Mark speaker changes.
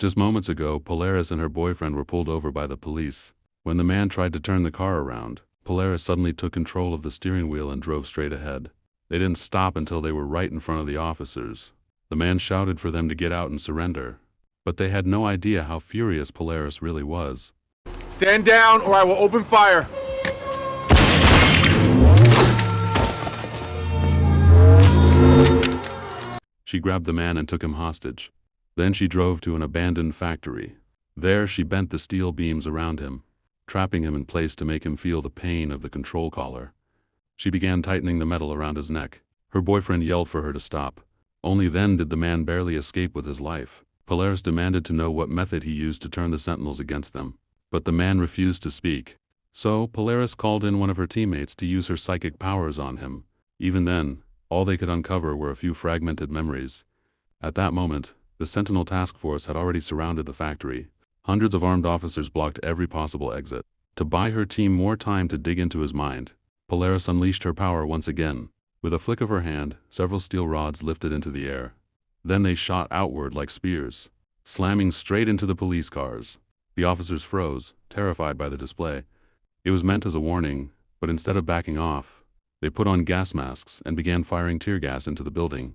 Speaker 1: Just moments ago, Polaris and her boyfriend were pulled over by the police. When the man tried to turn the car around, Polaris suddenly took control of the steering wheel and drove straight ahead. They didn't stop until they were right in front of the officers. The man shouted for them to get out and surrender. But they had no idea how furious Polaris really was.
Speaker 2: Stand down or I will open fire!
Speaker 1: She grabbed the man and took him hostage. Then she drove to an abandoned factory. There she bent the steel beams around him, trapping him in place to make him feel the pain of the control collar. She began tightening the metal around his neck. Her boyfriend yelled for her to stop. Only then did the man barely escape with his life. Polaris demanded to know what method he used to turn the Sentinels against them. But the man refused to speak. So Polaris called in one of her teammates to use her psychic powers on him. Even then, all they could uncover were a few fragmented memories. At that moment, the Sentinel Task Force had already surrounded the factory. Hundreds of armed officers blocked every possible exit. To buy her team more time to dig into his mind, Polaris unleashed her power once again. With a flick of her hand, several steel rods lifted into the air. Then they shot outward like spears, slamming straight into the police cars. The officers froze, terrified by the display. It was meant as a warning, but instead of backing off, they put on gas masks and began firing tear gas into the building.